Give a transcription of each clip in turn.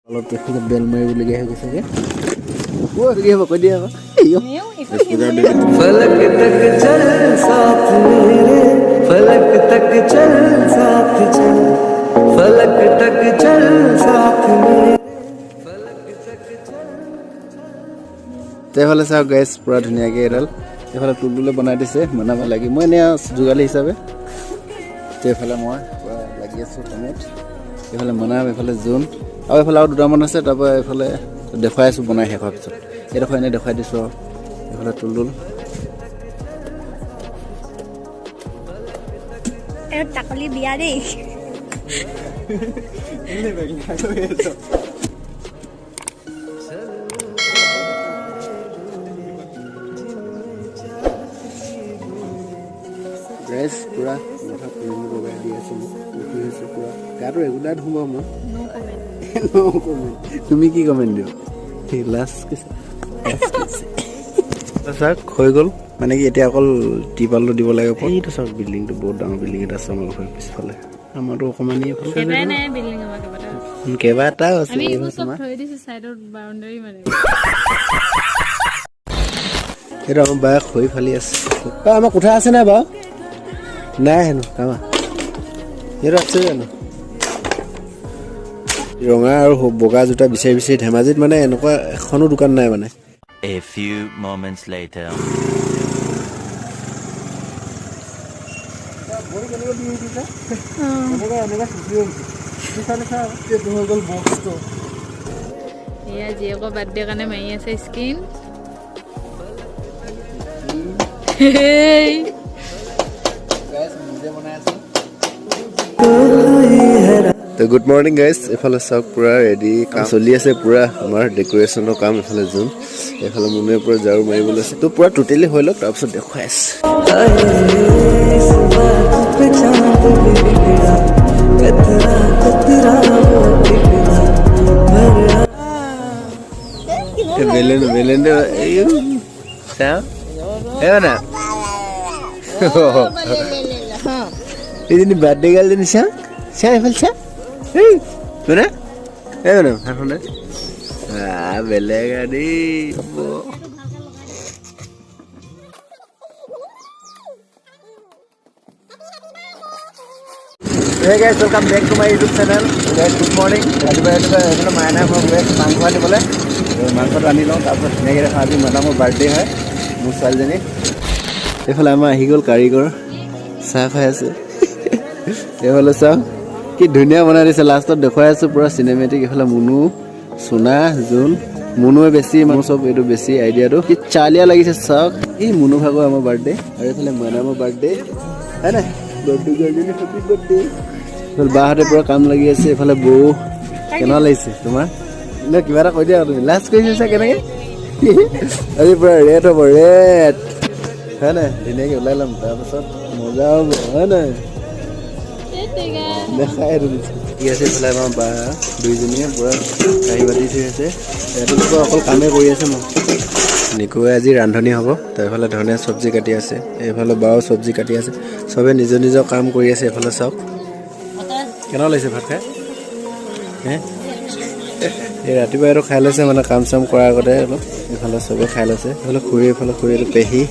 অলপ দেখি বেল মাৰিবলগীয়া হৈ গৈছেগে কি হ'ব কৈ দিয়া फलक तक चल साथ मेरे फलक तक चल साथ चल फलक तक चल साथ मेरे এইফালে চাওক গাইছ পুৰা ধুনীয়াকৈ এডাল এইফালে টুলটুলে বনাই দিছে বনাব লাগি মই এনেই যোগালী হিচাপে এইফালে মই পুৰা লাগি আছোঁ কামত এইফালে বনাম এইফালে জোন আৰু এইফালে আৰু দুটামান আছে তাৰপৰা এইফালে দেখুৱাই আছোঁ বনাই শেষ হোৱাৰ পিছত এইডোখৰ এনেই দেখুৱাই দিছোঁ আৰু এইফালে টুলটুল টাকলি বিয়া দেই গাইছ পুৰা মাথা পুৰিম বগাই দি আছোঁ উঠি হৈছোঁ পুৰা গাটো ৰেগুলাৰ ধুব মই তুমি কি কমেণ্ট দিওঁ লাষ্ট চাওক হৈ গ'ল মানে কি এতিয়া অকল টিপালটো দিব লাগে এইটো চাওক বিল্ডিংটো বহুত ডাঙৰ বিল্ডিং এটা আছে আমাৰ ঘৰৰ পিছফালে আমাৰতো অকণমানি কেইবাটাও আছে এইটো আমাৰ বায়ে খৰি ফালি আছে আমাৰ কোঠা আছে নাই বাৰু নাই হেনো কামা এইটো আছে জানো ৰঙা আৰু বগা জোতা বিচাৰি বিচাৰি ধেমাজিত মানে এনেকুৱা এখনো দোকান নাই মানে A few moments later. এয়া জীয়েকৰ বাৰ্থডে কাৰণে মাৰি আছে স্কিন তো গুড মৰ্ণিং গাইজ এইফালে চাওক পুৰা ৰেডি কাম চলি আছে পুৰা আমাৰ ডেক'ৰেশ্যনৰ কাম এইফালে জোন এইফালে মুনুৱে পুৰা ঝাৰু মাৰিবলৈ আছে তো পুৰা টোটেলি হৈ লওক তাৰপিছত দেখুৱাই আছে এইজনী বাৰ্থডে গাৰ্লজনী চা চা এইফালে চা মানে এই মানে সেইখনে বেলেগ আদি Hey guys, welcome back to my YouTube channel. Guys, good morning. ৰাতিপুৱা এইফালে মাইনা ঘৰ গৈ মাংস আনিবলৈ মাংসটো আনি লওঁ তাৰপিছত ধুনীয়াকৈ দেখা আজি মাদামৰ বাৰ্থডে হয় মোৰ ছোৱালীজনী এইফালে আমাৰ আহি গ'ল কাৰিকৰ চাহ খাই আছে এইফালে চাওঁ কি ধুনীয়া বনাই দিছে লাষ্টত দেখুৱাই আছোঁ পুৰা চিনেমেটিক এইফালে মুনু সোনা জোন মুনুৱে বেছি মানুহ চব এইটো বেছি আইডিয়াটো কি চালিয়া লাগিছে চাওক এই মুনু ভাগৰ আমাৰ বাৰ্থডে আৰু এইফালে মাদামৰ বাৰ্থডে হয় নাই বাৰ্থডে গাৰ্লজনী হেপী বাৰ্থডে এইফালে বাহঁতে পুৰা কাম লাগি আছে এইফালে বৌ কেনেকুৱা লাগিছে তোমাৰ নে কিবা এটা কৈ দিয়া তুমি লাষ্ট কৰি দিছা কেনেকৈ আজি পুৰা ৰেড হ'ব ৰেড হয় নাই ধুনীয়াকৈ ওলাই ল'ম তাৰপাছত মজা হ'ব হয় নাই দেখাই ঠিক আছে এইফালে আমাৰ বা দুইজনীয়ে পুৰা কাঁহী বাতি থৈ আছে ৰাতিপুৱা অকল কামেই কৰি আছে মই নিকুৱে আজি ৰান্ধনি হ'ব তো এইফালে ধৰণে চব্জি কাটি আছে এইফালে বাও চব্জি কাটি আছে চবে নিজৰ নিজৰ কাম কৰি আছে এইফালে চাওক কেনেকুৱা লাগিছে ভাত খাই এই ৰাতিপুৱা এইটো খাই লৈছে মানে কাম চাম কৰাৰ আগতে অলপ এইফালে চবে খাই লৈছে এইফালে খুৰী এইফালে খুৰী এইটো পেহী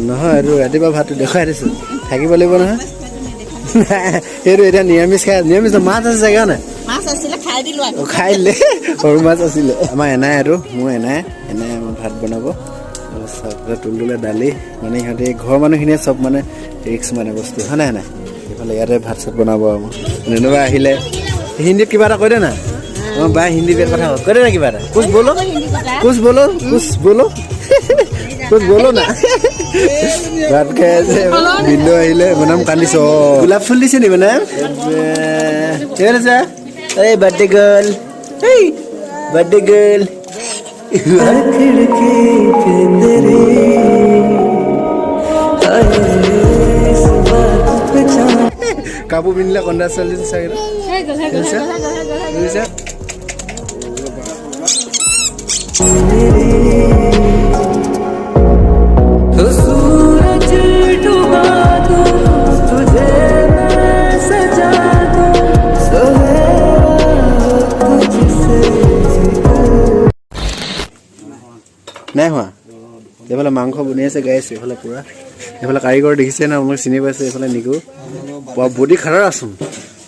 নহয় এইটো ৰাতিপুৱা ভাতটো দেখুৱাই দিছোঁ থাকিব লাগিব নহয় সেইটো এতিয়া নিৰামিষ খাই নিৰামিষ মাছ আছে চাগে নাই খাই দিলে সৰু মাছ আছিলে আমাৰ এনাই আৰু মোৰ এনাই আমাৰ ভাত বনাব তুলতুলে দালি মানে সিহঁতে ঘৰৰ মানুহখিনিয়ে চব মানে ৰিক্স মানে বস্তু হয় নাই নাই এইফালে ইয়াতে ভাত চাত বনাব আৰু যেনেবা আহিলে হিন্দীত কিবা এটা কৈ দে না মই বাই হিন্দীত কথা কৈ দে না কিবা এটা কুছ বলো কুছ বলো কুছ বলো কুছ বলো না ভাত খাই আছে বিন্দু আহিলে বনাম কান্দিছ গোলাপ ফুল দিছে নি মানে ঠিক আছে এই বাৰ্থডে গাৰ্ল এই বাৰ্থডে গাৰ্ল কাপোৰ পিন্ধিলে কন্দা ছোৱালী চাগে सूरज डूबा दूं तुझे मैं सजा दूं सोहेरा तुझसे নাই হোৱা এইফালে মাংস বনাই আছে গাইছ এইফালে পুৰা এইফালে কাৰিকৰ দেখিছে না আপোনালোকে চিনি পাইছে এইফালে নিকু বডি খাৰাৰ আছোন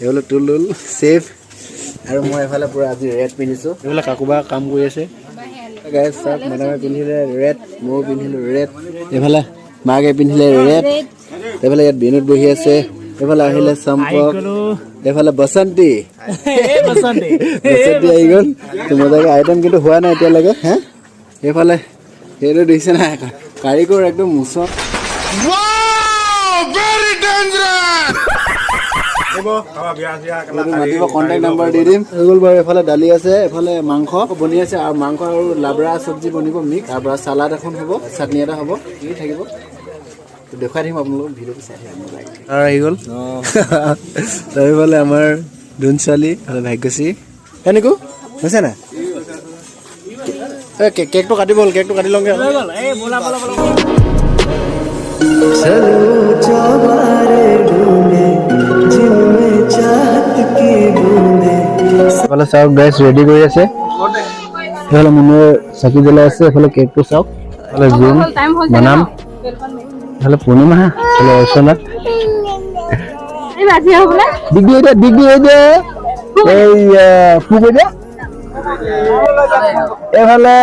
এইফালে টুলুল চেফ আৰু মই এইফালে পুৰা আজি ৰেড পিন্ধিছোঁ এইফালে কাকুবা কাম কৰি আছে গাইছ চব মেডামে পিন্ধিলে ৰেড ময়ো পিন্ধিলোঁ ৰেড এইফালে মাকে পিন্ধিলে ৰেড এইফালে ইয়াত বিনোদ বহি আছে এইফালে আহিলে চম্পক এইফালে বসন্তী আহি গ'ল মজাকে আইটেম কিন্তু হোৱা নাই এতিয়ালৈকে হে এইফালে সেইটো দেখিছে নাই কাৰিকৰ একদম মুচন মাতিব কণ্টেক্ট নম্বৰ দি দিম হৈ গ'ল বাৰু এইফালে দালি আছে এইফালে মাংস বনি আছে আৰু মাংস আৰু লাবৰা চব্জি বনিব মিক্স তাৰ পৰা চালাড এখন হ'ব চাটনি এটা হ'ব কি থাকিব দেখুৱাই দিম আপোনালোকক ভিডিঅ'টো চাই থাকিব আৰু আহি গ'ল তাৰফালে আমাৰ ধুন ছোৱালী আৰু ভাগ্যশ্ৰী এনেকো হৈছে নাই কেকটো কাটিব হ'ল কেকটো কাটি লওঁগে चलो चौबारे ढूंढे जिनमें चाहत की बूंदे এইফালে চাওক গাইছ ৰেডি কৰি আছে এইফালে মুনুৱে চাকি জ্বলাই আছে এইফালে কেকটো চাওক এইফালে জুন বনাম এইফালে পূৰ্ণিমা এইফালে অৰ্চনা ডিগ্ৰী এতিয়া এই ফুক এতিয়া এইফালে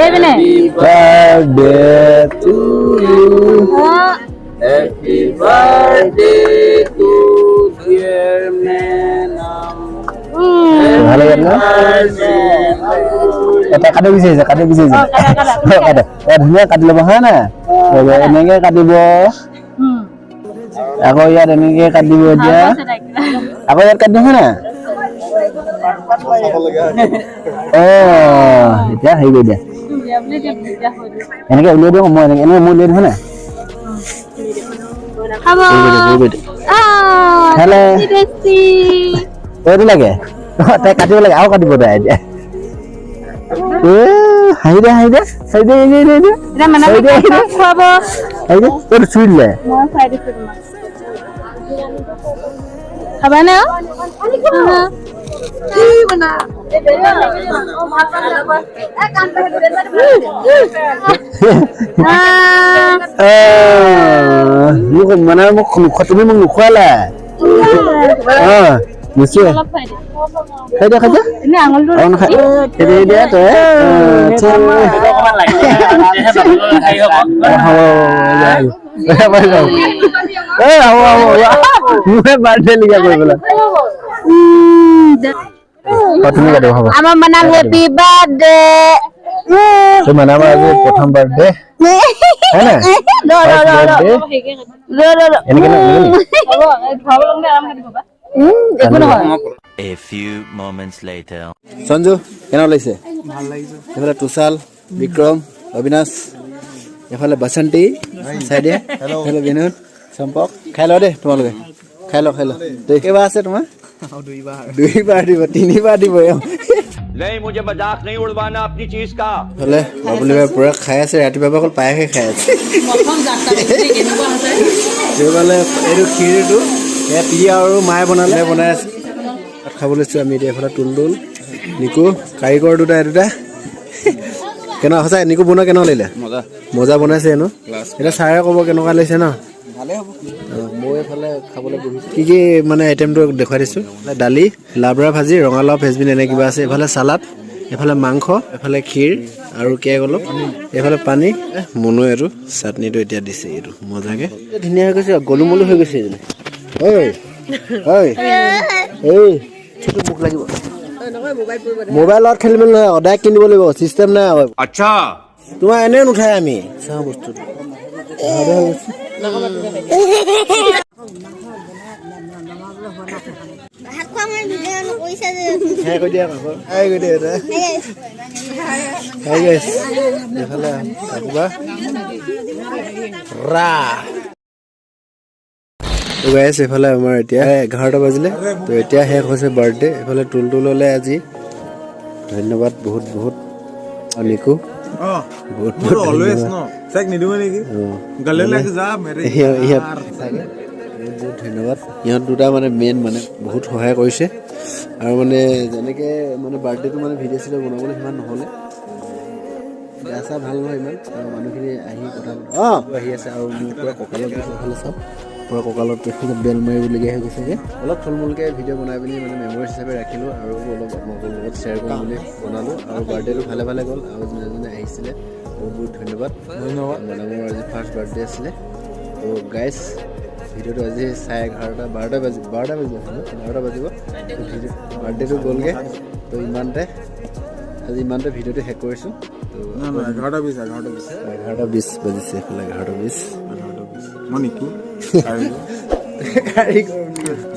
Happy birthday to you. Happy birthday to dear Menam. ভালো লাগলো এটা কাটি বিচাৰিছে ধুনীয়া কাটি ল'ব হয় না এনেকে কাটিব আকৌ ইয়াত এনেকে কাটিব এতিয়া আকৌ ইয়াত কাটিব হয় না এতিয়া হেৰি কৰি দিয়া এনেকে উলিয়াই দিওঁ মই এনেকে মই উলিয়াই দিওঁ না হেল্ল' এইটো লাগে তাই কাটিব লাগে আৰু কাটিব তাই এতিয়া হাঁহি দে চুই দিলে খাবানে মানে মোক তুমি মোক নোখোৱালা নিশ্চয় খাই দিয়া দিয়া তই বাৰ্থডে লিখা কৰিবলৈ তুমি কাটিব হ'ব আমাৰ মানাম হেপি বাৰ্থডে তো মানাম আজি প্ৰথম বাৰ্থডে হয় না A few moments later. Sanju কেনে লাগিছে ভাল লাগিছে এইফালে তুষাল বিক্ৰম অবিনাশ এইফালে বসন্তী চাইডে এইফালে বিনোদ চম্পক খাই ল দে তোমালোকে খাই ল কেইবাৰ আছে তোমাৰ দুইবাৰ দিব তিনিবাৰ দিব नहीं मुझे मजाक नहीं उड़वाना अपनी चीज का হলে বাবুলি বাই পুৰা খাই আছে ৰাতিপুৱা অকল পায়সে খাই আছে এইফালে এইটো ক্ষীৰটো এয়া পিয়া আৰু মায়ে বনাই আছে খাব লৈছোঁ আমি এতিয়া এইফালে তুলতুল নিকু কাৰিকৰ দুটা কেনেকুৱা সঁচাই নিকু বনোৱা কেনেকুৱা লাগিলে মজা বনাইছে হেনো এতিয়া ছাৰে ক'ব কেনেকুৱা লাগিছে ন ভালে হ'ব মই এইফালে খাবলৈ বহিছোঁ কি মানে আইটেমটো দেখুৱাই দিছোঁ দালি লাবৰা ভাজি ৰঙালাও ফেচবিন এনে কিবা আছে এইফালে চালাড এইফালে মাংস এইফালে ক্ষীৰ আৰু কেক অলপ এইফালে পানী মুনুৱে আৰু চাটনিটো এতিয়া দিছে এইটো মজাকে ধুনীয়া হৈ গৈছে গলুমলু হৈ গৈছে মোক লাগিব মোবাইলত খেলিব নহয় সদায় কিনিব লাগিব চিষ্টেম নাই अच्छा তোমাৰ এনেও নুঠাই আমি চাওঁ বস্তুটো এইফালে আমাৰ এতিয়া 11টা বাজিলে তো এতিয়া শেষ হৈছে বাৰ্থডে এইফালে তুলতুললে আজি ধন্যবাদ বহুত বহুত আৰু নিকু বহুত বহুত বহুত ধন্যবাদ ইহঁত দুটা মানে মেইন মানে বহুত সহায় কৰিছে আৰু মানে যেনেকৈ মানে বাৰ্থডেটো মানে ভিডিঅ' চিডিঅ' বনাবলৈ সিমান নহ'লে গা চা ভাল নহয় ইমান আৰু মানুহখিনি আহি কথা আহি আছে আৰু মোৰ পূৰা কঁকালত ভাল চাওক পূৰা কঁকালত বেল মাৰিবলগীয়া হৈ গৈছেগৈ অলপ থুলমূলকৈ ভিডিঅ' বনাই পিনি মানে মেমৰিজ হিচাপে ৰাখিলোঁ আৰু অলপ আপোনালোকৰ লগত শ্বেয়াৰ কৰিম বুলি বনালোঁ আৰু বাৰ্থডেটো ভালে ভালে গ'ল আৰু যোনে যোনে আহিছিলে বহুত বহুত ধন্যবাদ মানে মোৰ আজি ফাৰ্ষ্ট বাৰ্থডে আছিলে তো গাইজ ভিডিঅ'টো আজি 11:30 12টা বাজিব ভিডিঅ' বাৰ্থডেটো গ'লগৈ তো ইমানতে আজি ইমানতে ভিডিঅ'টো শেষ কৰিছোঁ তো 11:20 বাজিছে এইফালে 11:20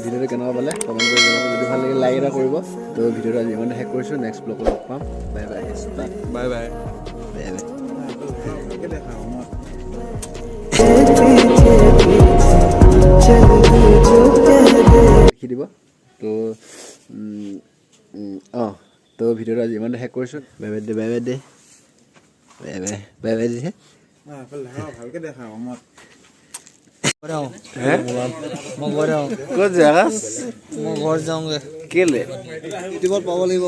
ভিডিঅ'টো কেনেকুৱা পালে কমেণ্ট কৰি জনাব যদি ভাল লাগে লাইক এটা কৰিব তো ভিডিঅ'টো আজি ইমানতে শেষ কৰিছোঁ নেক্সট ব্লগত লগ পাম বাই বাই বাই বাই লিখি দিব তো তো ভিডিঅ'টো আজি ইমানতে শেষ কৰিছোঁ বাই বাই দে বাই বাই দে বাই বাই বাই বাই দিছে ভালকে দেখা মই ক'ত জেগা মই ঘৰ যাওঁগে কেলে ইউটিউবত পাব লাগিব